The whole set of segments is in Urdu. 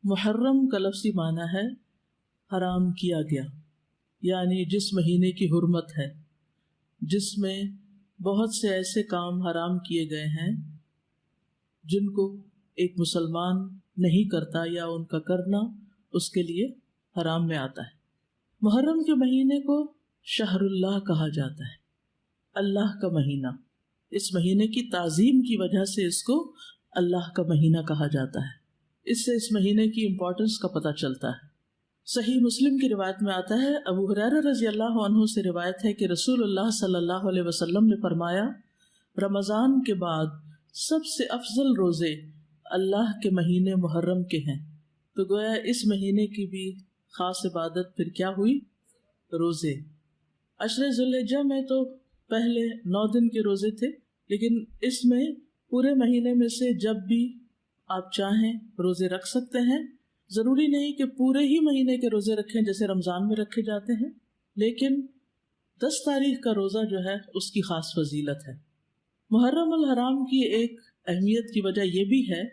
محرم کا لفظی معنی ہے حرام کیا گیا، یعنی جس مہینے کی حرمت ہے، جس میں بہت سے ایسے کام حرام کیے گئے ہیں جن کو ایک مسلمان نہیں کرتا یا ان کا کرنا اس کے لیے حرام میں آتا ہے۔ محرم کے مہینے کو شہر اللہ کہا جاتا ہے، اللہ کا مہینہ۔ اس مہینے کی تعظیم کی وجہ سے اس کو اللہ کا مہینہ کہا جاتا ہے۔ اس سے اس مہینے کی امپورٹنس کا پتہ چلتا ہے۔ صحیح مسلم کی روایت میں آتا ہے، ابو ہریرہ رضی اللہ عنہ سے روایت ہے کہ رسول اللہ صلی اللہ علیہ وسلم نے فرمایا، رمضان کے بعد سب سے افضل روزے اللہ کے مہینے محرم کے ہیں۔ تو گویا اس مہینے کی بھی خاص عبادت پھر کیا ہوئی؟ روزے۔ عشر ذوالحجہ میں تو پہلے 9 دن کے روزے تھے، لیکن اس میں پورے مہینے میں سے جب بھی آپ چاہیں روزے رکھ سکتے ہیں۔ ضروری نہیں کہ پورے ہی مہینے کے روزے رکھیں جیسے رمضان میں رکھے جاتے ہیں، لیکن 10 تاریخ کا روزہ جو ہے اس کی خاص فضیلت ہے۔ محرم الحرام کی ایک اہمیت کی وجہ یہ بھی ہے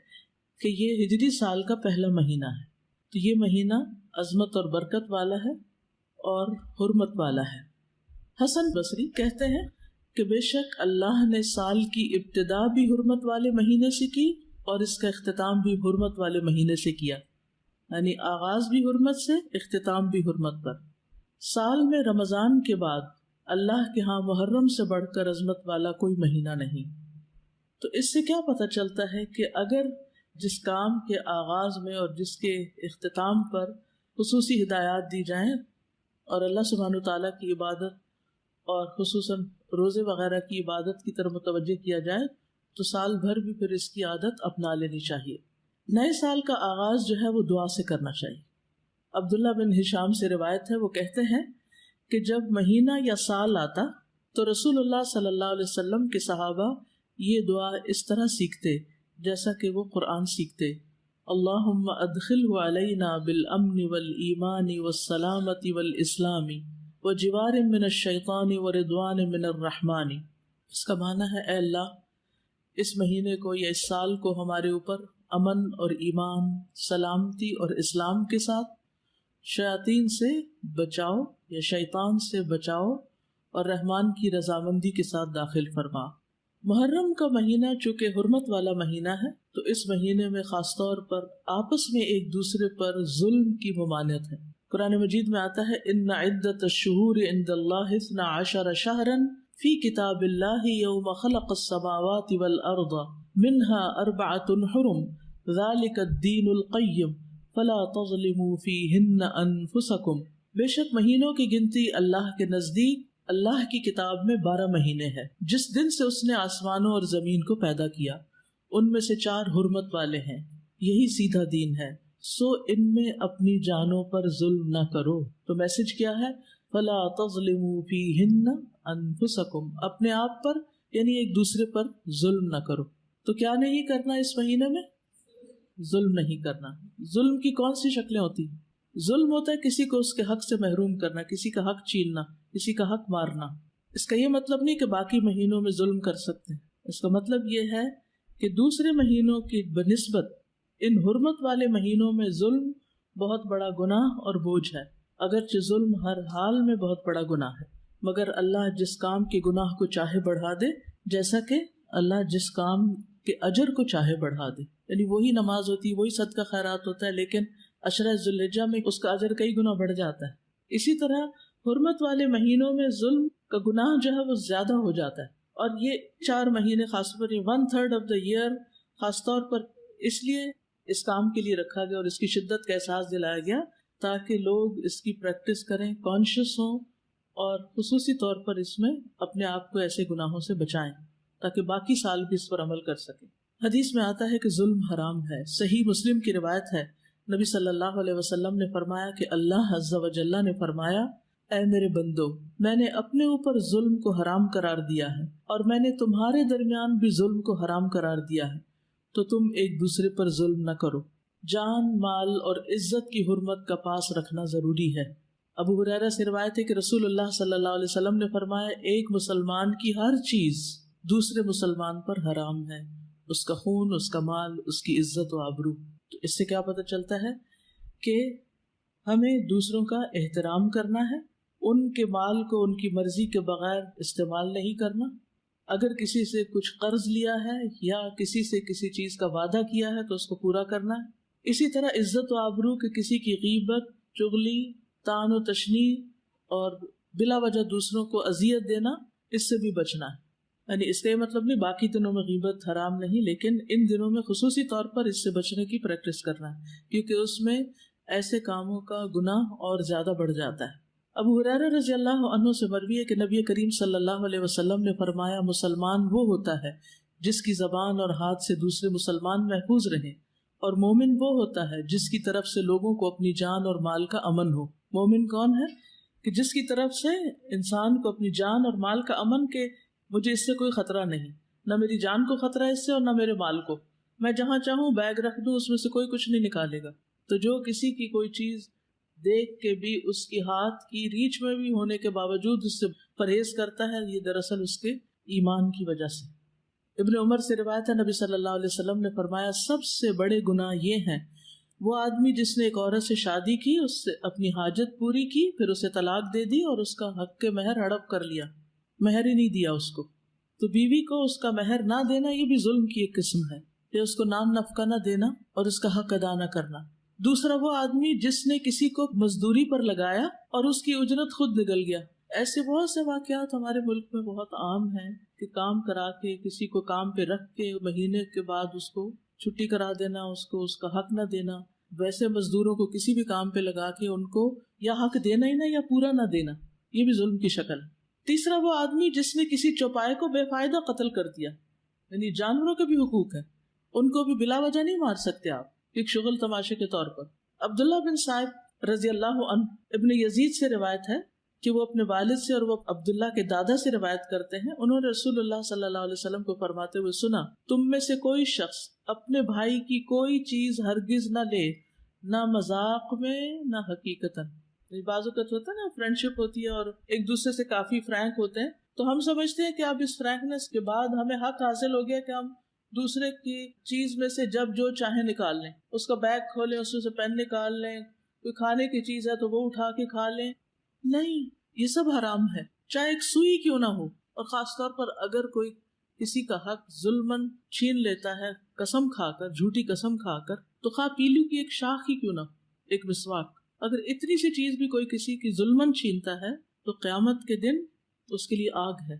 کہ یہ ہجری سال کا پہلا مہینہ ہے، تو یہ مہینہ عظمت اور برکت والا ہے اور حرمت والا ہے۔ حسن بصری کہتے ہیں کہ بے شک اللہ نے سال کی ابتدا بھی حرمت والے مہینے سے کی اور اس کا اختتام بھی حرمت والے مہینے سے کیا، یعنی آغاز بھی حرمت سے، اختتام بھی حرمت پر۔ سال میں رمضان کے بعد اللہ کے ہاں محرم سے بڑھ کر عظمت والا کوئی مہینہ نہیں۔ تو اس سے کیا پتہ چلتا ہے کہ اگر جس کام کے آغاز میں اور جس کے اختتام پر خصوصی ہدایات دی جائیں اور اللہ سبحانہ وتعالیٰ کی عبادت اور خصوصاً روزے وغیرہ کی عبادت کی طرف متوجہ کیا جائے تو سال بھر بھی پھر اس کی عادت اپنا لینی چاہیے۔ نئے سال کا آغاز جو ہے وہ دعا سے کرنا چاہیے۔ عبداللہ بن ہشام سے روایت ہے، وہ کہتے ہیں کہ جب مہینہ یا سال آتا تو رسول اللہ صلی اللہ علیہ وسلم کے صحابہ یہ دعا اس طرح سیکھتے جیسا کہ وہ قرآن سیکھتے، اللہم ادخلہ علینا بالامن والایمان والسلامت والاسلام وجوار من الشیطان ورضوان من الرحمن۔ اس کا معنی ہے، اے اللہ اس مہینے کو یا اس سال کو ہمارے اوپر امن اور ایمان، سلامتی اور اسلام کے ساتھ، شیاطین سے بچاؤ یا شیطان سے بچاؤ اور رحمان کی رضامندی کے ساتھ داخل فرما۔ محرم کا مہینہ چونکہ حرمت والا مہینہ ہے تو اس مہینے میں خاص طور پر آپس میں ایک دوسرے پر ظلم کی ممانعت ہے۔ قرآن مجید میں آتا ہے، ان عدت الشہور عند اللہ 12 شہرا فی کتاب اللہ یوم خلق السماوات والارض منها 4 حرم ذلك الدین القیم فلا تظلموا فیہن انفسکم۔ بے شک مہینوں کی گنتی اللہ کے نزدیک اللہ کی کتاب میں 12 مہینے ہیں، جس دن سے اس نے آسمانوں اور زمین کو پیدا کیا، ان میں سے 4 حرمت والے ہیں، یہی سیدھا دین ہے، سو ان میں اپنی جانوں پر ظلم نہ کرو۔ تو میسج کیا ہے؟ فلا تظلموا فیہن انفسکم، اپنے آپ پر یعنی ایک دوسرے پر ظلم نہ کرو۔ تو کیا نہیں کرنا اس مہینے میں؟ ظلم نہیں کرنا۔ ظلم کی کون سی شکلیں ہوتی ہیں؟ ظلم ہوتا ہے کسی کو اس کے حق سے محروم کرنا، کسی کا حق چھیننا، کسی کا حق مارنا۔ اس کا یہ مطلب نہیں کہ باقی مہینوں میں ظلم کر سکتے ہیں، اس کا مطلب یہ ہے کہ دوسرے مہینوں کی بنسبت ان حرمت والے مہینوں میں ظلم بہت بڑا گناہ اور بوجھ ہے۔ اگرچہ ظلم ہر حال میں بہت بڑا گناہ ہے، مگر اللہ جس کام کے گناہ کو چاہے بڑھا دے، جیسا کہ اللہ جس کام کے اجر کو چاہے بڑھا دے، یعنی وہی نماز ہوتی ہے، وہی صدقہ خیرات ہوتا ہے، لیکن عشرہ ذوالحجہ میں اس کا اجر کئی گنا بڑھ جاتا ہے۔ اسی طرح حرمت والے مہینوں میں ظلم کا گناہ جو ہے وہ زیادہ ہو جاتا ہے، اور یہ 4 مہینے خاص طور پر 1/3 آف دا ایئر خاص طور پر اس لیے اس کام کے لیے رکھا گیا اور اس کی شدت کا احساس دلایا گیا تاکہ لوگ اس کی پریکٹس کریں، کانشیس ہوں، اور خصوصی طور پر اس میں اپنے آپ کو ایسے گناہوں سے بچائیں تاکہ باقی سال بھی اس پر عمل کر سکیں۔ حدیث میں آتا ہے کہ ظلم حرام ہے۔ صحیح مسلم کی روایت ہے، نبی صلی اللہ علیہ وسلم نے فرمایا کہ اللہ عز و جل نے فرمایا، اے میرے بندو، میں نے اپنے اوپر ظلم کو حرام قرار دیا ہے اور میں نے تمہارے درمیان بھی ظلم کو حرام قرار دیا ہے، تو تم ایک دوسرے پر ظلم نہ کرو۔ جان، مال اور عزت کی حرمت کا پاس رکھنا ضروری ہے۔ ابو ہریرہ سے روایت ہے کہ رسول اللہ صلی اللہ علیہ وسلم نے فرمایا، ایک مسلمان کی ہر چیز دوسرے مسلمان پر حرام ہے، اس کا خون، اس کا مال، اس کی عزت و آبرو۔ تو اس سے کیا پتہ چلتا ہے کہ ہمیں دوسروں کا احترام کرنا ہے، ان کے مال کو ان کی مرضی کے بغیر استعمال نہیں کرنا، اگر کسی سے کچھ قرض لیا ہے یا کسی سے کسی چیز کا وعدہ کیا ہے تو اس کو پورا کرنا ہے۔ اسی طرح عزت و آبرو کہ کسی کی غیبت، چغلی، طعن و تشنیع اور بلا وجہ دوسروں کو اذیت دینا، اس سے بھی بچنا ہے۔ یعنی اس کا یہ مطلب نہیں باقی دنوں میں غیبت حرام نہیں، لیکن ان دنوں میں خصوصی طور پر اس سے بچنے کی پریکٹس کرنا ہے، کیونکہ اس میں ایسے کاموں کا گناہ اور زیادہ بڑھ جاتا ہے۔ ابو ہریرہ رضی اللہ عنہ سے مروی ہے کہ نبی کریم صلی اللہ علیہ وسلم نے فرمایا، مسلمان وہ ہوتا ہے جس کی زبان اور ہاتھ سے دوسرے مسلمان محفوظ رہیں، اور مومن وہ ہوتا ہے جس کی طرف سے لوگوں کو اپنی جان اور مال کا امن ہو۔ مومن کون ہے؟ کہ جس کی طرف سے انسان کو اپنی جان اور مال کا امن، کہ مجھے اس سے کوئی خطرہ نہیں، نہ میری جان کو خطرہ ہے اس سے اور نہ میرے مال کو، میں جہاں چاہوں بیگ رکھ دوں اس میں سے کوئی کچھ نہیں نکالے گا۔ تو جو کسی کی کوئی چیز دیکھ کے بھی اس کی ہاتھ کی ریچ میں بھی ہونے کے باوجود اس سے پرہیز کرتا ہے، یہ دراصل اس کے ایمان کی وجہ سے۔ ابن عمر سے روایت ہے، نبی صلی اللہ علیہ وسلم نے فرمایا، سب سے بڑے گناہ یہ ہیں وہ آدمی جس نے ایک عورت سے شادی کی، اس سے اپنی حاجت پوری کی، پھر اسے طلاق دے دی اور اس کا حق کے مہر ہڑپ کر لیا، مہر ہی نہیں دیا اس کو۔ تو بیوی کو اس کا مہر نہ دینا یہ بھی ظلم کی ایک قسم ہے، کہ اس کو نام نفقہ نہ دینا اور اس کا حق ادا نہ کرنا۔ دوسرا وہ آدمی جس نے کسی کو مزدوری پر لگایا اور اس کی اجرت خود نگل گیا۔ ایسے بہت سے واقعات ہمارے ملک میں بہت عام ہیں کہ کام کرا کے کسی کو کام پہ رکھ کے مہینے کے بعد اس کو چھٹی کرا دینا، اس کو اس کا حق نہ دینا۔ ویسے مزدوروں کو کسی بھی کام پہ لگا کے ان کو یا حق دینا ہی نہ یا پورا نہ دینا، یہ بھی ظلم کی شکل ہے۔ تیسرا وہ آدمی جس نے کسی چوپائے کو بے فائدہ قتل کر دیا، یعنی جانوروں کے بھی حقوق ہیں، ان کو بھی بلا وجہ نہیں مار سکتے آپ، ایک شغل تماشے کے طور پر۔ عبداللہ بن صائب رضی اللہ عنہ ابن یزید سے روایت ہے کہ وہ اپنے والد سے اور وہ عبداللہ کے دادا سے روایت کرتے ہیں، انہوں نے رسول اللہ صلی اللہ علیہ وسلم کو فرماتے ہوئے سنا، تم میں سے کوئی شخص اپنے بھائی کی کوئی چیز ہرگز نہ لے، نہ مذاق میں نہ حقیقتاً۔ بعض اوقات ہوتا ہے نا، فرینڈ شپ ہوتی ہے اور ایک دوسرے سے کافی فرینک ہوتے ہیں، تو ہم سمجھتے ہیں کہ اب اس فرینکنس کے بعد ہمیں حق حاصل ہو گیا کہ ہم دوسرے کی چیز میں سے جب جو چاہیں نکال لیں، اس کا بیگ کھولیں، اس میں سے پین نکال لیں، کوئی کھانے کی چیز ہے تو وہ اٹھا کے کھا لیں۔ نہیں، یہ سب حرام ہے، چاہے ایک سوئی کیوں نہ ہو۔ اور خاص طور پر اگر کوئی کسی کا حق ظلمن چھین لیتا ہے قسم کھا کر، جھوٹی قسم کھا کر، تو خواہ پیلو کی ایک شاخ ہی کیوں نہ، ایک مسواک، اگر اتنی سی چیز بھی کوئی کسی کی ظلمن چھینتا ہے تو قیامت کے دن اس کے لیے آگ ہے۔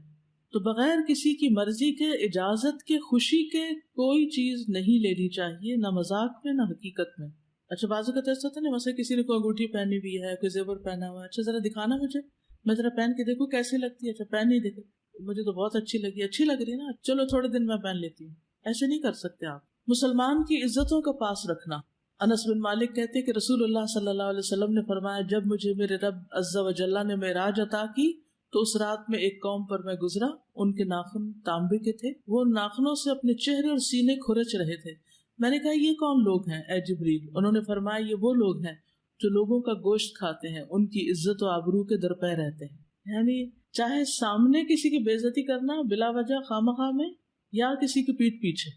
تو بغیر کسی کی مرضی کے، اجازت کے، خوشی کے کوئی چیز نہیں لینی چاہیے، نہ مذاق میں نہ حقیقت میں۔ اچھا بعض اوقات ایسا ہوتا ہے نا، مثلا کسی نے کوئی انگوٹھی پہنی ہوئی ہے، کوئی زیور پہنا ہوا ہے، اچھا ذرا دکھانا مجھے، میں ذرا پہن کے دیکھوں کیسی لگتی ہے۔ اچھا پہن نہیں دیکھے، مجھے تو بہت اچھی لگی، اچھی لگ رہی ہے نا، چلو تھوڑے دن میں پہن لیتی ہوں۔ ایسے نہیں کر سکتے آپ۔ مسلمان کی عزتوں کا پاس رکھنا۔ انس بن مالک کہتے کہ رسول اللہ صلی اللہ علیہ وسلم نے فرمایا، جب مجھے میرے رب عز و جل نے معراج عطا کی تو اس رات میں ایک قوم پر میں گزرا، ان کے ناخن تانبے کے تھے، وہ ان ناخنوں سے اپنے چہرے اور سینے کھرچ رہے تھے۔ میں نے کہا یہ کون لوگ ہیں اے جبریل؟ انہوں نے فرمایا یہ وہ لوگ ہیں جو لوگوں کا گوشت کھاتے ہیں، ان کی عزت و آبرو کے درپے رہتے ہیں۔ یعنی چاہے سامنے کسی کی بے عزتی کرنا بلا وجہ خواہ میں یا کسی کی پیٹھ پیچھے،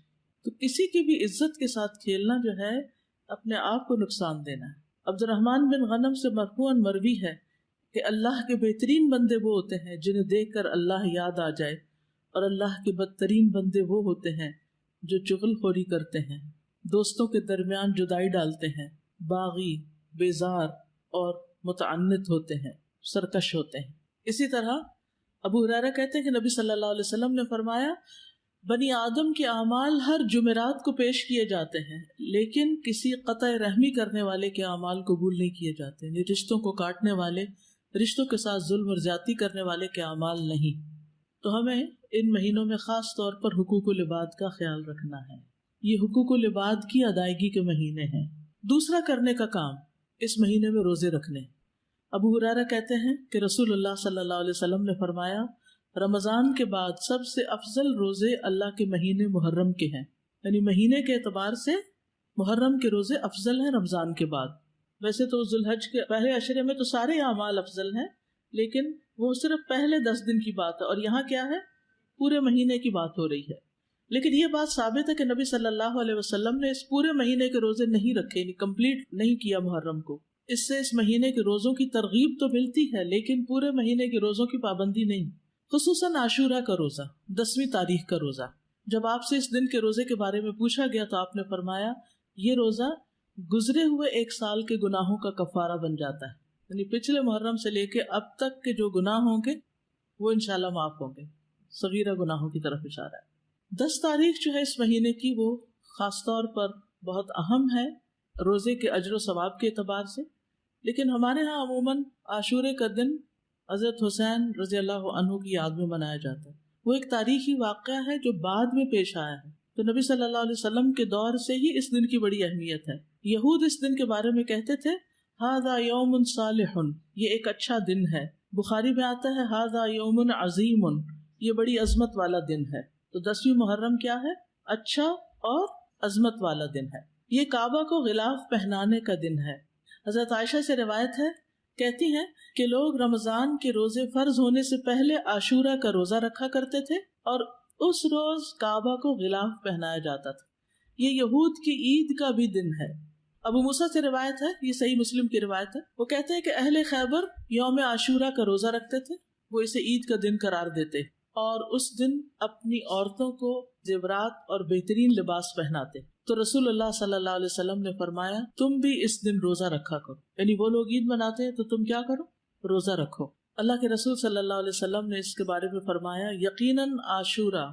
تو کسی کی بھی عزت کے ساتھ کھیلنا جو ہے اپنے آپ کو نقصان دینا ہے۔ عبد الرحمن بن غنم سے مرفوعاً مروی ہے کہ اللہ کے بہترین بندے وہ ہوتے ہیں جنہیں دیکھ کر اللہ یاد آ جائے، اور اللہ کے بدترین بندے وہ ہوتے ہیں جو چغل خوری کرتے ہیں، دوستوں کے درمیان جدائی ڈالتے ہیں، باغی، بیزار اور متعنت ہوتے ہیں، سرکش ہوتے ہیں۔ اسی طرح ابو ہریرہ کہتے ہیں کہ نبی صلی اللہ علیہ وسلم نے فرمایا، بنی آدم کے اعمال ہر جمعرات کو پیش کیے جاتے ہیں، لیکن کسی قطع رحمی کرنے والے کے اعمال قبول نہیں کیے جاتے، یعنی رشتوں کو کاٹنے والے، رشتوں کے ساتھ ظلم اور زیادتی کرنے والے کے اعمال نہیں۔ تو ہمیں ان مہینوں میں خاص طور پر حقوق العباد کا خیال رکھنا ہے، یہ حقوق العباد کی ادائیگی کے مہینے ہیں۔ دوسرا کرنے کا کام اس مہینے میں روزے رکھنے۔ ابو ہریرہ کہتے ہیں کہ رسول اللہ صلی اللہ علیہ وسلم نے فرمایا، رمضان کے بعد سب سے افضل روزے اللہ کے مہینے محرم کے ہیں، یعنی مہینے کے اعتبار سے محرم کے روزے افضل ہیں رمضان کے بعد۔ ویسے تو ذوالحج کے پہلے عشرے میں تو سارے اعمال افضل ہیں، لیکن وہ صرف پہلے 10 دن کی بات ہے، اور یہاں کیا ہے، پورے مہینے کی بات ہو رہی ہے۔ لیکن یہ بات ثابت ہے کہ نبی صلی اللہ علیہ وسلم نے اس پورے مہینے کے روزے نہیں رکھے، یعنی کمپلیٹ نہیں کیا محرم کو. اس سے اس مہینے کے روزوں کی ترغیب تو ملتی ہے لیکن پورے مہینے کے روزوں کی پابندی نہیں. خصوصاً عاشورہ کا روزہ، 10ویں تاریخ کا روزہ. جب آپ سے اس دن کے روزے کے بارے میں پوچھا گیا تو آپ نے فرمایا یہ روزہ گزرے ہوئے ایک سال کے گناہوں کا کفارہ بن جاتا ہے، یعنی پچھلے محرم سے لے کے اب تک کے جو گناہ ہوں گے وہ انشاءاللہ معاف ہوں گے. صغیرہ گناہوں کی طرف اشارہ ہے. 10 تاریخ جو ہے اس مہینے کی وہ خاص طور پر بہت اہم ہے روزے کے اجر و ثواب کے اعتبار سے. لیکن ہمارے ہاں عموماً عاشورے کا دن حضرت حسین رضی اللہ عنہ کی یاد میں منایا جاتا ہے. وہ ایک تاریخی واقعہ ہے جو بعد میں پیش آیا ہے، تو نبی صلی اللہ علیہ وسلم کے دور سے ہی اس دن کی بڑی اہمیت ہے. یہود اس دن کے بارے میں کہتے تھے ھذا یوم صالح، یہ ایک اچھا دن ہے. بخاری میں آتا ہے ھذا یوم عظیم، یہ بڑی عظمت والا دن ہے. تو 10ویں محرم کیا ہے؟ اچھا اور عظمت والا دن ہے. یہ کعبہ کو غلاف پہنانے کا دن ہے. حضرت عائشہ سے روایت ہے، کہتی ہیں کہ لوگ رمضان کے روزے فرض ہونے سے پہلے عاشورہ کا روزہ رکھا کرتے تھے اور اس روز کعبہ کو غلاف پہنایا جاتا تھا. یہ یہود کی عید کا بھی دن ہے. ابو موسیٰ سے روایت ہے، یہ صحیح مسلم کی روایت ہے، وہ کہتے ہیں کہ اہل خیبر یوم عاشورہ کا روزہ رکھتے تھے، وہ اسے عید کا دن قرار دیتے اور اس دن اپنی عورتوں کو زیورات اور بہترین لباس پہناتے. تو رسول اللہ صلی اللہ علیہ وسلم نے فرمایا تم بھی اس دن روزہ رکھا کرو، یعنی وہ لوگ عید مناتے ہیں تو تم کیا کرو؟ روزہ رکھو. اللہ کے رسول صلی اللہ علیہ وسلم نے اس کے بارے میں فرمایا یقیناً عاشورہ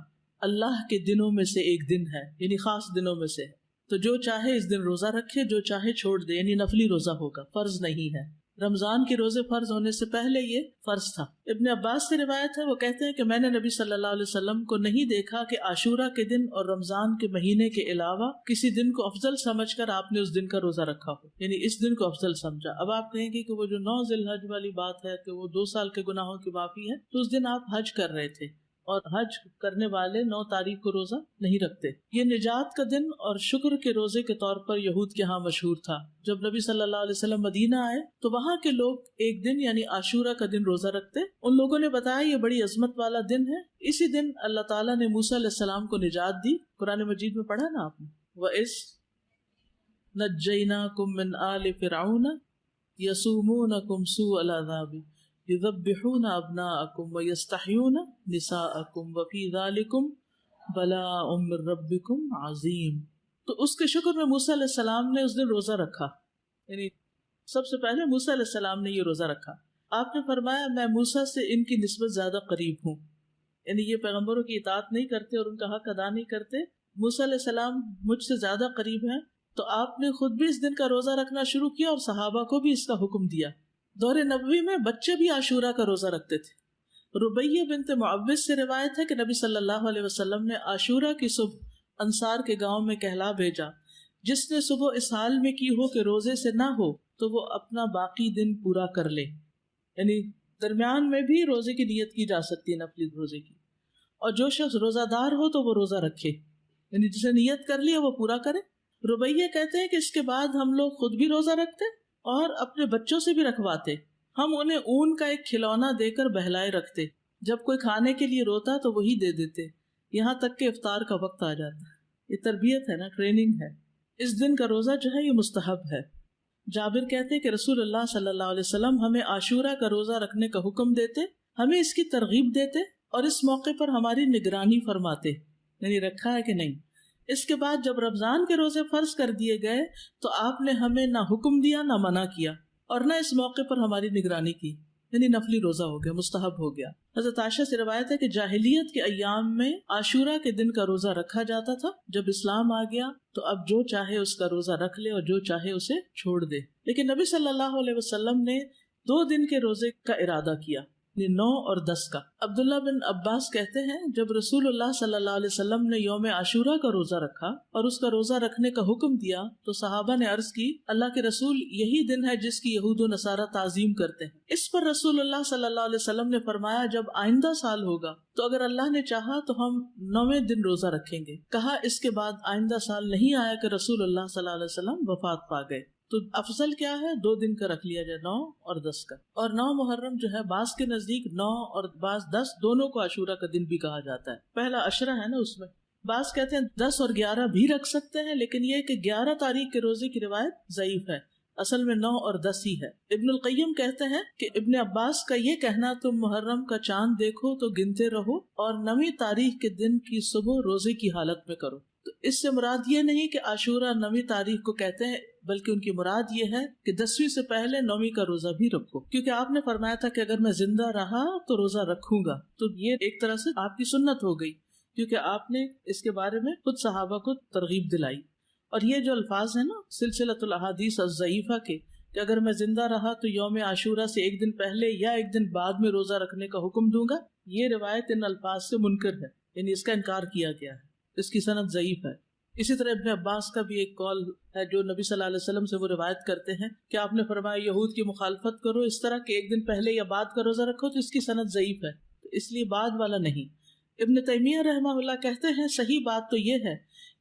اللہ کے دنوں میں سے ایک دن ہے، یعنی خاص دنوں میں سے ہے. تو جو چاہے اس دن روزہ رکھے، جو چاہے چھوڑ دے، یعنی نفلی روزہ ہوگا، فرض نہیں ہے. رمضان کے روزے فرض ہونے سے پہلے یہ فرض تھا. ابن عباس سے روایت ہے، وہ کہتے ہیں کہ میں نے نبی صلی اللہ علیہ وسلم کو نہیں دیکھا کہ عاشورہ کے دن اور رمضان کے مہینے کے علاوہ کسی دن کو افضل سمجھ کر آپ نے اس دن کا روزہ رکھا ہو، یعنی اس دن کو افضل سمجھا. اب آپ کہیں گے کہ وہ جو 9 ذی الحج والی بات ہے کہ وہ 2 سال کے گناہوں کی معافی ہے، تو اس دن آپ حج کر رہے تھے اور حج کرنے والے 9 تاریخ کو روزہ نہیں رکھتے. یہ نجات کا دن اور شکر کے روزے کے طور پر یہود کے ہاں مشہور تھا. جب نبی صلی اللہ علیہ وسلم مدینہ آئے تو وہاں کے لوگ ایک دن یعنی عاشورہ کا دن روزہ رکھتے. ان لوگوں نے بتایا یہ بڑی عظمت والا دن ہے. اسی دن اللہ تعالیٰ نے موسیٰ علیہ السلام کو نجات دی. قرآن مجید میں پڑھا نا آپ نے، وَإِذْ نَجَّيْنَاكُمْ مِنْ آلِ فِرْعَوْنَ يَسُومُونَكُمْ سُوءَ الْعَذَابِ يُذَبِّحُونَ أَبْنَاءَكُمْ وَيَسْتَحْيُونَ نِسَاءَكُمْ وَفِي ذَلِكُمْ بَلَاءٌ مِّن رَبِّكُمْ عَظِيمٌ. تو اس کے شکر میں موسیٰ علیہ السلام نے اس دن روزہ رکھا، یعنی سب سے پہلے موسیٰ علیہ السلام نے یہ روزہ رکھا. آپ نے فرمایا میں موسیٰ سے ان کی نسبت زیادہ قریب ہوں، یعنی یہ پیغمبروں کی اطاعت نہیں کرتے اور ان کا حق ادا نہیں کرتے. موسیٰ علیہ السلام مجھ سے زیادہ قریب ہیں، تو آپ نے خود بھی اس دن کا روزہ رکھنا شروع کیا اور صحابہ کو بھی اس کا حکم دیا. دور نبوی میں بچے بھی عاشورہ کا روزہ رکھتے تھے. ربیہ بنت معوذ سے روایت ہے کہ نبی صلی اللہ علیہ وسلم نے عاشورہ کی صبح انصار کے گاؤں میں کہلا بھیجا جس نے صبح اس حال میں کی ہو کہ روزے سے نہ ہو تو وہ اپنا باقی دن پورا کر لے. یعنی درمیان میں بھی روزے کی نیت کی جا سکتی ہے، نفلی روزے کی. اور جو شخص روزہ دار ہو تو وہ روزہ رکھے، یعنی جسے نیت کر لی وہ پورا کرے. ربیہ کہتے ہیں کہ اس کے بعد ہم لوگ خود بھی روزہ رکھتے اور اپنے بچوں سے بھی رکھواتے. ہم انہیں اون کا ایک کھلونا دے کر بہلائے رکھتے، جب کوئی کھانے کے لیے روتا تو وہی دے دیتے، یہاں تک کہ افطار کا وقت آ جاتا. یہ تربیت ہے نا، ٹریننگ ہے. اس دن کا روزہ جو ہے یہ مستحب ہے. جابر کہتے کہ رسول اللہ صلی اللہ علیہ وسلم ہمیں عاشورہ کا روزہ رکھنے کا حکم دیتے، ہمیں اس کی ترغیب دیتے اور اس موقع پر ہماری نگرانی فرماتے، یعنی رکھا ہے کہ نہیں. اس کے بعد جب رمضان کے روزے فرض کر دیے گئے تو آپ نے ہمیں نہ حکم دیا نہ منع کیا اور نہ اس موقع پر ہماری نگرانی کی، یعنی نفلی روزہ ہو گیا، مستحب ہو گیا. حضرت عائشہ سے روایت ہے کہ جاہلیت کے ایام میں عاشورہ کے دن کا روزہ رکھا جاتا تھا. جب اسلام آ گیا تو اب جو چاہے اس کا روزہ رکھ لے اور جو چاہے اسے چھوڑ دے. لیکن نبی صلی اللہ علیہ وسلم نے 2 دن کے روزے کا ارادہ کیا، 9 اور 10 کا. عبداللہ بن عباس کہتے ہیں جب رسول اللہ صلی اللہ علیہ وسلم نے یوم عاشورہ کا روزہ رکھا اور اس کا روزہ رکھنے کا حکم دیا تو صحابہ نے عرض کی اللہ کے رسول یہی دن ہے جس کی یہود و نصارہ تعظیم کرتے ہیں. اس پر رسول اللہ صلی اللہ علیہ وسلم نے فرمایا جب آئندہ سال ہوگا تو اگر اللہ نے چاہا تو ہم 9ویں دن روزہ رکھیں گے. کہا اس کے بعد آئندہ سال نہیں آیا کہ رسول اللہ صلی اللہ علیہ وسلم وفات پا گئے. تو افضل کیا ہے 2 دن کا رکھ لیا جائے، 9 اور 10 کا. اور 9 محرم جو ہے بعض کے نزدیک 9 اور بعض 10 دونوں کو عاشورہ کا دن بھی کہا جاتا ہے. پہلا عشرہ ہے نا، اس میں بعض کہتے ہیں 10 اور 11 بھی رکھ سکتے ہیں، لیکن یہ کہ 11 تاریخ کے روزے کی روایت ضعیف ہے، اصل میں 9 اور 10 ہی ہے۔ ابن القیم کہتے ہیں کہ ابن عباس کا یہ کہنا تم محرم کا چاند دیکھو تو گنتے رہو اور 9ویں تاریخ کے دن کی صبح روزے کی حالت میں کرو، تو اس سے مراد یہ نہیں کہ عاشورہ 9ویں تاریخ کو کہتے ہیں، بلکہ ان کی مراد یہ ہے کہ 10ویں سے پہلے 9ویں کا روزہ بھی رکھو، کیونکہ آپ نے فرمایا تھا کہ اگر میں زندہ رہا تو روزہ رکھوں گا، تو یہ ایک طرح سے آپ کی سنت ہو گئی، کیونکہ آپ نے اس کے بارے میں خود صحابہ کو ترغیب دلائی۔ اور یہ جو الفاظ ہیں نا سلسلۃ الاحادیث الضعیفہ کے، کہ اگر میں زندہ رہا تو یوم عاشورہ سے ایک دن پہلے یا ایک دن بعد میں روزہ رکھنے کا حکم دوں گا، یہ روایت ان الفاظ سے منکر ہے، یعنی اس کا انکار کیا گیا ہے، اس کی سند ضعیف ہے۔ اسی طرح ابن عباس کا بھی ایک قول ہے جو نبی صلی اللہ علیہ وسلم سے وہ روایت کرتے ہیں کہ آپ نے فرمایا یہود کی مخالفت کرو اس طرح کہ ایک دن پہلے یا بعد کا روزہ رکھو، تو اس کی سند ضعیف ہے، تو اس لیے بعد والا نہیں۔ ابن تیمیہ رحمہ اللہ کہتے ہیں صحیح بات تو یہ ہے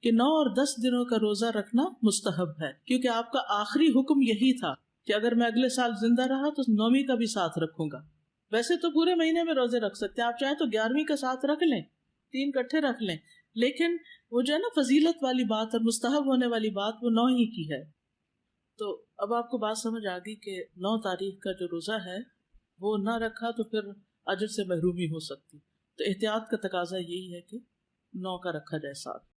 کہ 9 اور 10 دنوں کا روزہ رکھنا مستحب ہے، کیونکہ آپ کا آخری حکم یہی تھا کہ اگر میں اگلے سال زندہ رہا تو 9ویں کا بھی ساتھ رکھوں گا۔ ویسے تو پورے مہینے میں روزے رکھ سکتے ہیں، آپ چاہیں تو 11ویں کا ساتھ رکھ لیں، 3 اکٹھے رکھ لیں، لیکن وہ جو ہے نا فضیلت والی بات اور مستحب ہونے والی بات وہ 9 ہی کی ہے۔ تو اب آپ کو بات سمجھ آ گئی کہ 9 تاریخ کا جو روزہ ہے وہ نہ رکھا تو پھر اجر سے محرومی ہو سکتی، تو احتیاط کا تقاضا یہی ہے کہ 9 کا رکھا جائے ساتھ۔